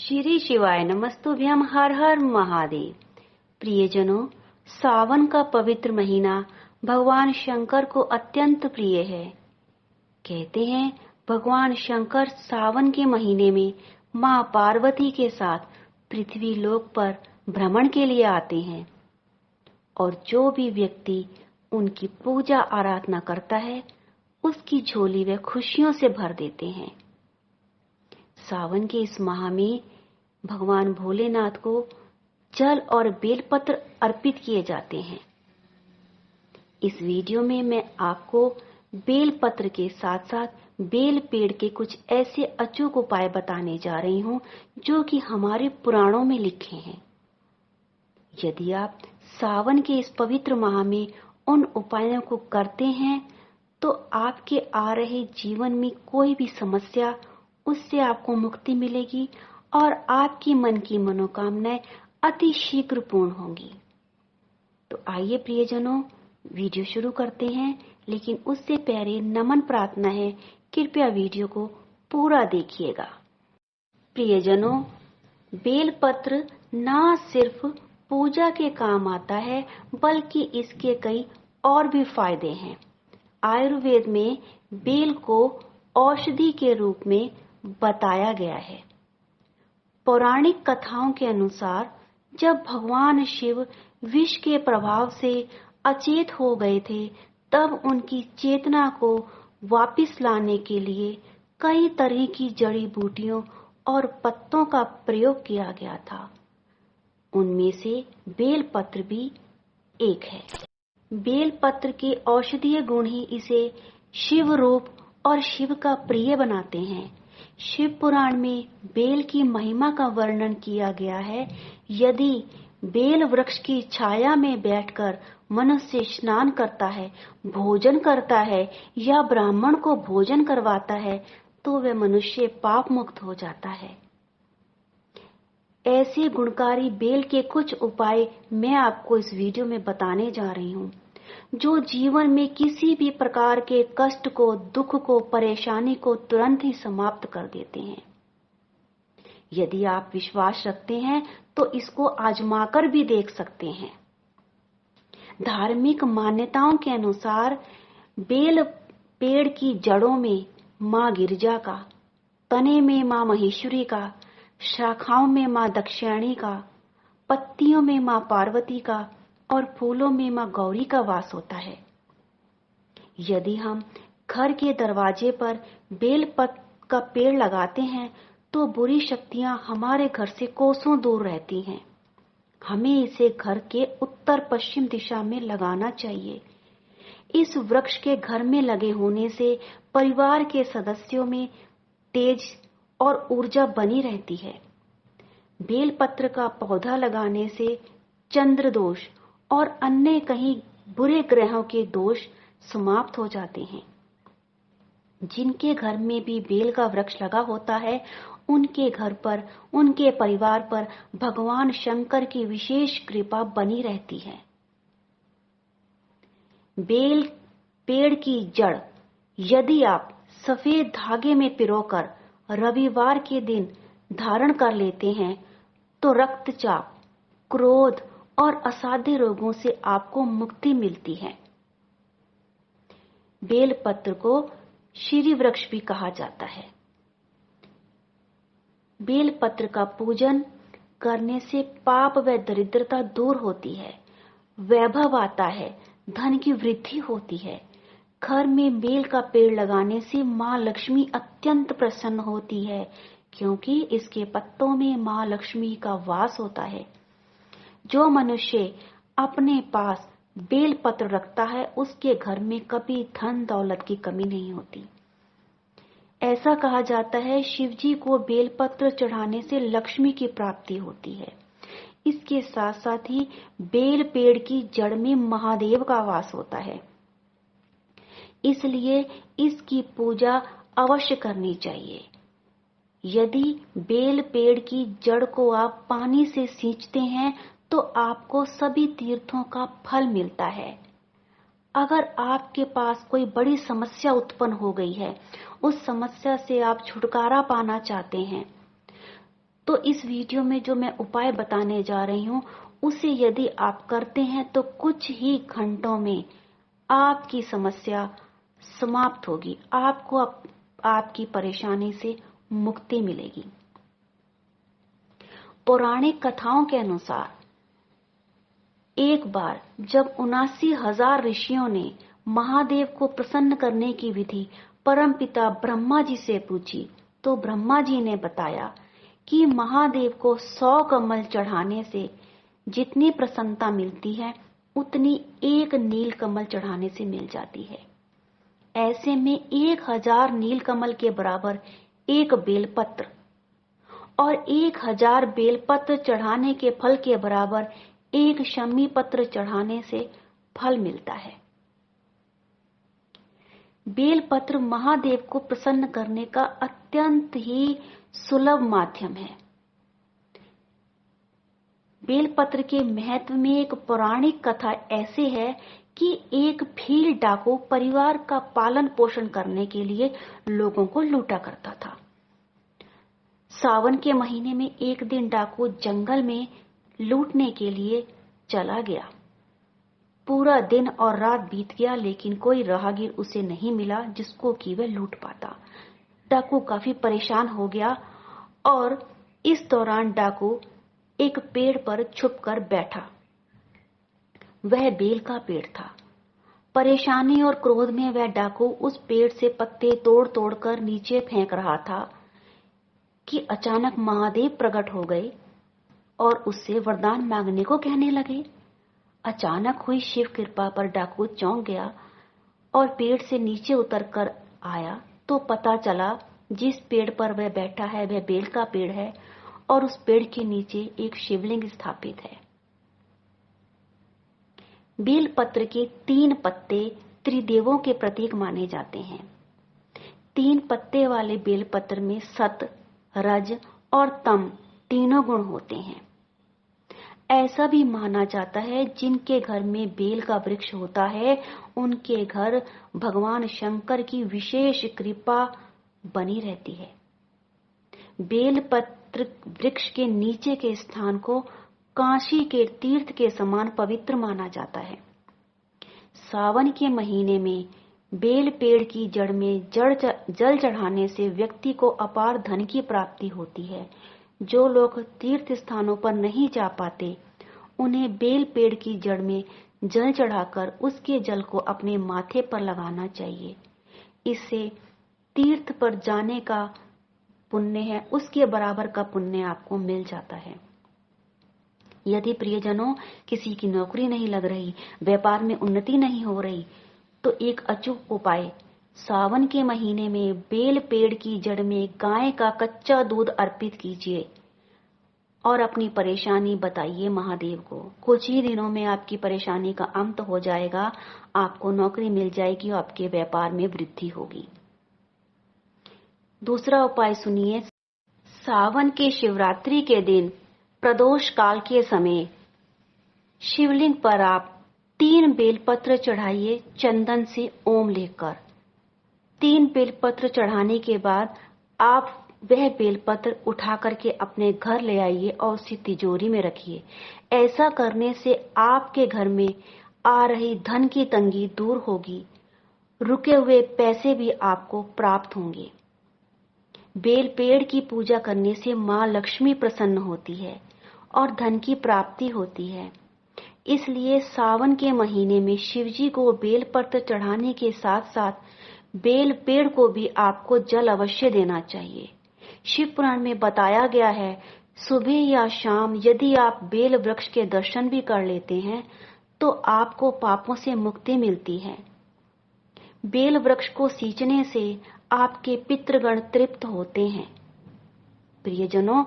श्री शिवाय नमस्तुभ्यम। हर हर महादेव। प्रियजनों, सावन का पवित्र महीना भगवान शंकर को अत्यंत प्रिय है। कहते हैं भगवान शंकर सावन के महीने में मां पार्वती के साथ पृथ्वी लोक पर भ्रमण के लिए आते हैं और जो भी व्यक्ति उनकी पूजा आराधना करता है उसकी झोली वे खुशियों से भर देते हैं। सावन के इस माह में भगवान भोलेनाथ को जल और बेलपत्र अर्पित किए जाते हैं। इस वीडियो में मैं आपको बेलपत्र के साथ साथ बेल पेड़ के कुछ ऐसे अचूक उपाय बताने जा रही हूं जो कि हमारे पुराणों में लिखे हैं। यदि आप सावन के इस पवित्र माह में उन उपायों को करते हैं तो आपके आ रहे जीवन में कोई भी समस्या, उससे आपको मुक्ति मिलेगी और आपकी मन की मनोकामनाएं अति शीघ्र पूर्ण होंगी। तो आइए प्रियजनों, वीडियो शुरू करते हैं, लेकिन उससे पहले नमन प्रार्थना है, कृपया वीडियो को पूरा देखिएगा। प्रियजनों, बेलपत्र ना सिर्फ पूजा के काम आता है बल्कि इसके कई और भी फायदे हैं। आयुर्वेद में बेल को औषधि के रूप में बताया गया है। पौराणिक कथाओं के अनुसार जब भगवान शिव विष के प्रभाव से अचेत हो गए थे तब उनकी चेतना को वापस लाने के लिए कई तरह की जड़ी बूटियों और पत्तों का प्रयोग किया गया था। उनमें से बेलपत्र भी एक है। बेलपत्र के औषधीय गुण ही इसे शिव रूप और शिव का प्रिय बनाते हैं। शिव पुराण में बेल की महिमा का वर्णन किया गया है। यदि बेल वृक्ष की छाया में बैठकर मनुष्य स्नान करता है, भोजन करता है या ब्राह्मण को भोजन करवाता है तो वह मनुष्य पाप मुक्त हो जाता है। ऐसे गुणकारी बेल के कुछ उपाय मैं आपको इस वीडियो में बताने जा रही हूँ जो जीवन में किसी भी प्रकार के कष्ट को, दुख को, परेशानी को तुरंत ही समाप्त कर देते हैं। यदि आप विश्वास रखते हैं तो इसको आजमाकर भी देख सकते हैं। धार्मिक मान्यताओं के अनुसार बेल पेड़ की जड़ों में मां गिरजा का, तने में मां महेश्वरी का, शाखाओं में मां दक्षिणी का, पत्तियों में मां पार्वती का और फूलों में मां गौरी का वास होता है। यदि हम घर के दरवाजे पर बेलपत्र का पेड़ लगाते हैं तो बुरी शक्तियां हमारे घर से कोसों दूर रहती हैं। हमें इसे घर के उत्तर पश्चिम दिशा में लगाना चाहिए। इस वृक्ष के घर में लगे होने से परिवार के सदस्यों में तेज और ऊर्जा बनी रहती है। बेलपत्र का पौधा लगाने से चंद्र दोष और अन्य कहीं बुरे ग्रहों के दोष समाप्त हो जाते हैं। जिनके घर में भी बेल का वृक्ष लगा होता है उनके घर पर, उनके परिवार पर भगवान शंकर की विशेष कृपा बनी रहती है। बेल पेड़ की जड़ यदि आप सफेद धागे में पिरोकर रविवार के दिन धारण कर लेते हैं तो रक्तचाप, क्रोध और असाध्य रोगों से आपको मुक्ति मिलती है। बेलपत्र को श्री वृक्ष भी कहा जाता है। बेलपत्र का पूजन करने से पाप व दरिद्रता दूर होती है, वैभव आता है, धन की वृद्धि होती है। घर में बेल का पेड़ लगाने से मां लक्ष्मी अत्यंत प्रसन्न होती है क्योंकि इसके पत्तों में मां लक्ष्मी का वास होता है। जो मनुष्य अपने पास बेलपत्र रखता है उसके घर में कभी धन दौलत की कमी नहीं होती। ऐसा कहा जाता है शिवजी को बेलपत्र चढ़ाने से लक्ष्मी की प्राप्ति होती है। इसके साथ साथ ही बेल पेड़ की जड़ में महादेव का वास होता है, इसलिए इसकी पूजा अवश्य करनी चाहिए। यदि बेल पेड़ की जड़ को आप पानी से सींचते हैं तो आपको सभी तीर्थों का फल मिलता है। अगर आपके पास कोई बड़ी समस्या उत्पन्न हो गई है, उस समस्या से आप छुटकारा पाना चाहते हैं तो इस वीडियो में जो मैं उपाय बताने जा रही हूँ उसे यदि आप करते हैं तो कुछ ही घंटों में आपकी समस्या समाप्त होगी, आपको आपकी परेशानी से मुक्ति मिलेगी। पौराणिक कथाओं के अनुसार एक बार जब 79,000 ऋषियों ने महादेव को प्रसन्न करने की विधि परमपिता ब्रह्मा जी से पूछी तो ब्रह्मा जी ने बताया कि महादेव को 100 कमल चढ़ाने से जितनी प्रसन्नता मिलती है उतनी एक नील कमल चढ़ाने से मिल जाती है। ऐसे में 1000 नील कमल के बराबर एक बेलपत्र और 1000 बेलपत्र चढ़ाने के फल के बराबर एक शमी पत्र चढ़ाने से फल मिलता है। बेलपत्र महादेव को प्रसन्न करने का अत्यंत ही सुलभ माध्यम है। बेलपत्र के महत्व में एक पौराणिक कथा ऐसे है कि एक भील डाकू परिवार का पालन पोषण करने के लिए लोगों को लूटा करता था। सावन के महीने में एक दिन डाकू जंगल में लूटने के लिए चला गया। पूरा दिन और रात बीत गया लेकिन कोई राहगीर उसे नहीं मिला जिसको कि वह लूट पाता। डाकू काफी परेशान हो गया और इस दौरान डाकू एक पेड़ पर छुपकर बैठा। वह बेल का पेड़ था। परेशानी और क्रोध में वह डाकू उस पेड़ से पत्ते तोड़ तोड़ कर नीचे फेंक रहा था कि अचानक महादेव प्रकट हो गए और उससे वरदान मांगने को कहने लगे। अचानक हुई शिव कृपा पर डाकू चौंक गया और पेड़ से नीचे उतरकर आया तो पता चला जिस पेड़ पर वह बैठा है वह बेल का पेड़ है और उस पेड़ के नीचे एक शिवलिंग स्थापित है। बेल पत्र के 3 पत्ते त्रिदेवों के प्रतीक माने जाते हैं। 3 पत्ते वाले बेल पत्र में सत, रज और तम तीनों गुण होते हैं। ऐसा भी माना जाता है जिनके घर में बेल का वृक्ष होता है उनके घर भगवान शंकर की विशेष कृपा बनी रहती है। बेल पत्र वृक्ष के नीचे के स्थान को काशी के तीर्थ के समान पवित्र माना जाता है। सावन के महीने में बेल पेड़ की जड़ में जल चढ़ाने से व्यक्ति को अपार धन की प्राप्ति होती है। जो लोग तीर्थ स्थानों पर नहीं जा पाते उन्हें बेल पेड़ की जड़ में जल चढ़ाकर उसके जल को अपने माथे पर लगाना चाहिए। इससे तीर्थ पर जाने का पुण्य है उसके बराबर का पुण्य आपको मिल जाता है। यदि प्रियजनों किसी की नौकरी नहीं लग रही, व्यापार में उन्नति नहीं हो रही तो एक अचूक उपाय, सावन के महीने में बेल पेड़ की जड़ में गाय का कच्चा दूध अर्पित कीजिए और अपनी परेशानी बताइए महादेव को। कुछ ही दिनों में आपकी परेशानी का अंत हो जाएगा, आपको नौकरी मिल जाएगी और आपके व्यापार में वृद्धि होगी। दूसरा उपाय सुनिए। सावन के शिवरात्रि के दिन प्रदोष काल के समय शिवलिंग पर आप 3 बेलपत्र चढ़ाइए चंदन से ओम लिखकर। 3 बेलपत्र चढ़ाने के बाद आप वह बेलपत्र उठा करके अपने घर ले आइए और उसे तिजोरी में रखिए। ऐसा करने से आपके घर में आ रही धन की तंगी दूर होगी, रुके हुए पैसे भी आपको प्राप्त होंगे। बेल पेड़ की पूजा करने से मां लक्ष्मी प्रसन्न होती है और धन की प्राप्ति होती है। इसलिए सावन के महीने में शिवजी को बेलपत्र चढ़ाने के साथ साथ बेल पेड़ को भी आपको जल अवश्य देना चाहिए। शिव पुराण में बताया गया है सुबह या शाम यदि आप बेल वृक्ष के दर्शन भी कर लेते हैं तो आपको पापों से मुक्ति मिलती है। बेल वृक्ष को सींचने से आपके पितृगण तृप्त होते हैं। प्रियजनों,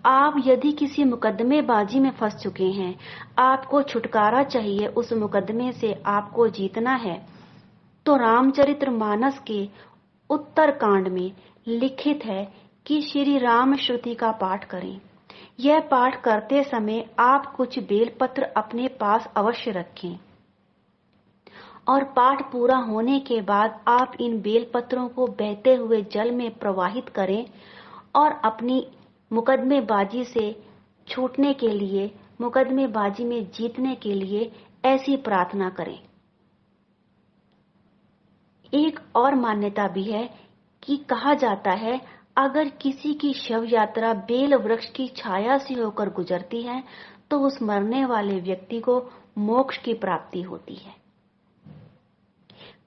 आप यदि किसी मुकदमेबाजी में फंस चुके हैं, आपको छुटकारा चाहिए, उस मुकदमे से आपको जीतना है, तो रामचरितमानस के उत्तर कांड में लिखित है कि श्री राम श्रुति का पाठ करें। यह पाठ करते समय आप कुछ बेलपत्र अपने पास अवश्य रखें और पाठ पूरा होने के बाद आप इन बेलपत्रों को बहते हुए जल में प्रवाहित करें और अपनी मुकदमेबाजी से छूटने के लिए, मुकदमेबाजी में जीतने के लिए ऐसी प्रार्थना करें। एक और मान्यता भी है कि कहा जाता है, अगर किसी की शव यात्रा बेल वृक्ष की छाया से होकर गुजरती है तो उस मरने वाले व्यक्ति को मोक्ष की प्राप्ति होती है।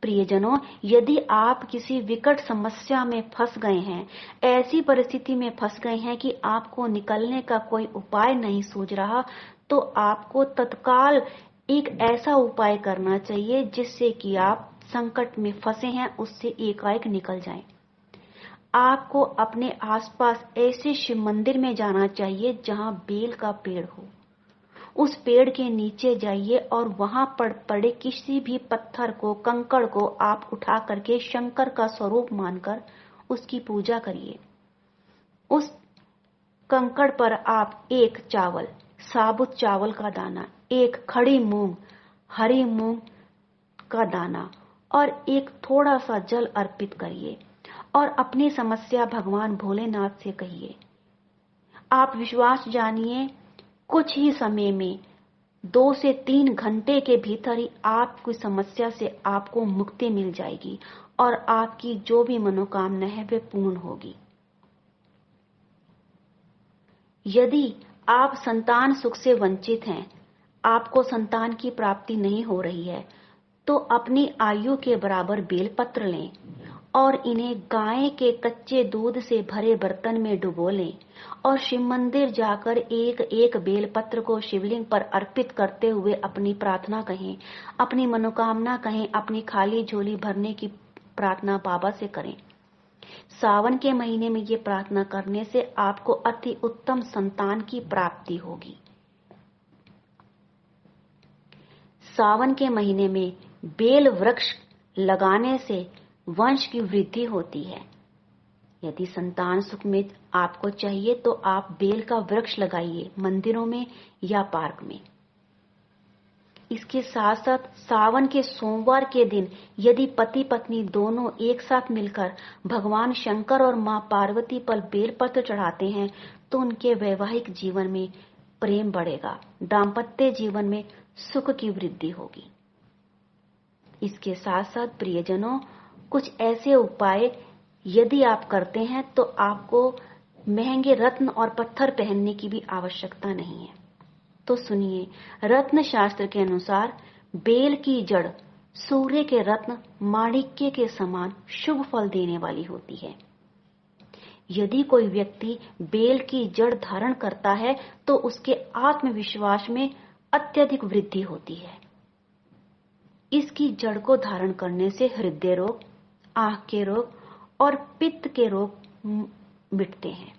प्रियजनों, यदि आप किसी विकट समस्या में फंस गए हैं, ऐसी परिस्थिति में फंस गए हैं कि आपको निकलने का कोई उपाय नहीं सूझ रहा, तो आपको तत्काल एक ऐसा उपाय करना चाहिए जिससे कि आप संकट में फंसे हैं उससे एकाएक निकल जाएं। आपको अपने आसपास ऐसे शिव मंदिर में जाना चाहिए जहां बेल का पेड़ हो। उस पेड़ के नीचे जाइए और वहां पर पड़े किसी भी पत्थर को, कंकड़ को आप उठा करके शंकर का स्वरूप मानकर उसकी पूजा करिए। उस कंकड़ पर आप एक चावल, साबुत चावल का दाना, एक खड़ी मूंग, हरी मूंग का दाना और एक थोड़ा सा जल अर्पित करिए और अपनी समस्या भगवान भोलेनाथ से कहिए। आप विश्वास जानिए, कुछ ही समय में 2 से 3 घंटे के भीतर ही आपकी समस्या से आपको मुक्ति मिल जाएगी और आपकी जो भी मनोकामना है वे पूर्ण होगी। यदि आप संतान सुख से वंचित हैं, आपको संतान की प्राप्ति नहीं हो रही है, तो अपनी आयु के बराबर बेलपत्र लें और इन्हें गाय के कच्चे दूध से भरे बर्तन में डुबो लें और शिव मंदिर जाकर एक एक बेलपत्र को शिवलिंग पर अर्पित करते हुए अपनी प्रार्थना कहें, अपनी मनोकामना कहें, अपनी खाली झोली भरने की प्रार्थना बाबा से करें। सावन के महीने में ये प्रार्थना करने से आपको अति उत्तम संतान की प्राप्ति होगी। सावन के महीने में बेल वृक्ष लगाने से वंश की वृद्धि होती है। यदि संतान सुख में आपको चाहिए तो आप बेल का वृक्ष लगाइए मंदिरों में या पार्क में। इसके साथ साथ सावन के सोमवार के दिन यदि पति पत्नी दोनों एक साथ मिलकर भगवान शंकर और मां पार्वती पर बेलपत्र चढ़ाते हैं तो उनके वैवाहिक जीवन में प्रेम बढ़ेगा, दाम्पत्य जीवन में सुख की वृद्धि होगी। इसके साथ साथ प्रियजनों, कुछ ऐसे उपाय यदि आप करते हैं तो आपको महंगे रत्न और पत्थर पहनने की भी आवश्यकता नहीं है। तो सुनिए, रत्न शास्त्र के अनुसार बेल की जड़ सूर्य के रत्न माणिक्य के समान शुभ फल देने वाली होती है। यदि कोई व्यक्ति बेल की जड़ धारण करता है तो उसके आत्मविश्वास में अत्यधिक वृद्धि होती है। इसकी जड़ को धारण करने से हृदय रोग, आंख के रोग और पित्त के रोग मिटते हैं।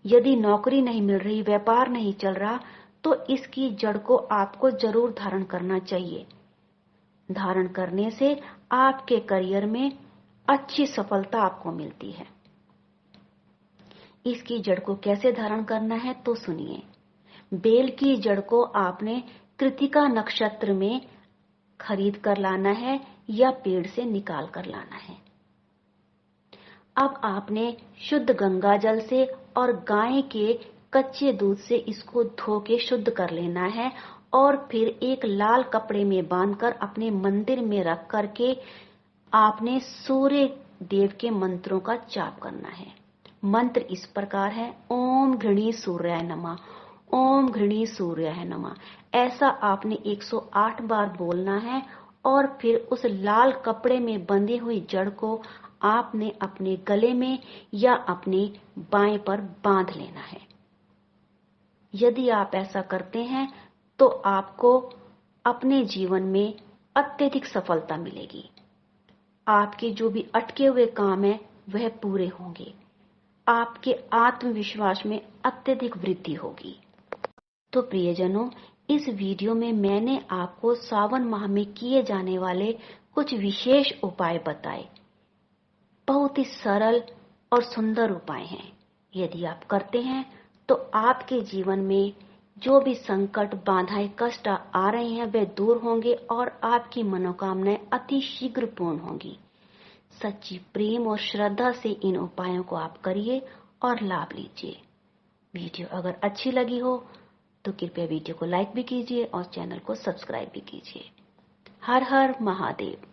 यदि नौकरी नहीं मिल रही, व्यापार नहीं चल रहा, तो इसकी जड़ को आपको जरूर धारण करना चाहिए। धारण करने से आपके करियर में अच्छी सफलता आपको मिलती है। इसकी जड़ को कैसे धारण करना है तो सुनिए। बेल की जड़ को आपने कृतिका नक्षत्र में खरीद कर लाना है या पेड़ से निकाल कर लाना है। अब आपने शुद्ध गंगा जल से और गाय के कच्चे दूध से इसको धो के शुद्ध कर लेना है और फिर एक लाल कपड़े में बांधकर अपने मंदिर में रख करके आपने सूर्य देव के मंत्रों का जाप करना है। मंत्र इस प्रकार है, ओम घृणी सूर्याय नमः, ओम घृणी सूर्याय नमः। ऐसा आपने 108 बार बोलना है और फिर उस लाल कपड़े में बंधी हुई जड़ को आपने अपने गले में या अपने बाएं पर बांध लेना है। यदि आप ऐसा करते हैं तो आपको अपने जीवन में अत्यधिक सफलता मिलेगी। आपके जो भी अटके हुए काम है वह पूरे होंगे। आपके आत्मविश्वास में अत्यधिक वृद्धि होगी। तो प्रियजनों, इस वीडियो में मैंने आपको सावन माह में किए जाने वाले कुछ विशेष उपाय बताए। बहुत ही सरल और सुंदर उपाय हैं। यदि आप करते हैं तो आपके जीवन में जो भी संकट, बाधाएं, कष्ट आ रहे हैं वे दूर होंगे और आपकी मनोकामनाएं अति शीघ्र पूर्ण होंगी। सच्ची प्रेम और श्रद्धा से इन उपायों को आप करिए और लाभ लीजिए। वीडियो अगर अच्छी लगी हो तो कृपया वीडियो को लाइक भी कीजिए और चैनल को सब्सक्राइब भी कीजिए। हर हर महादेव।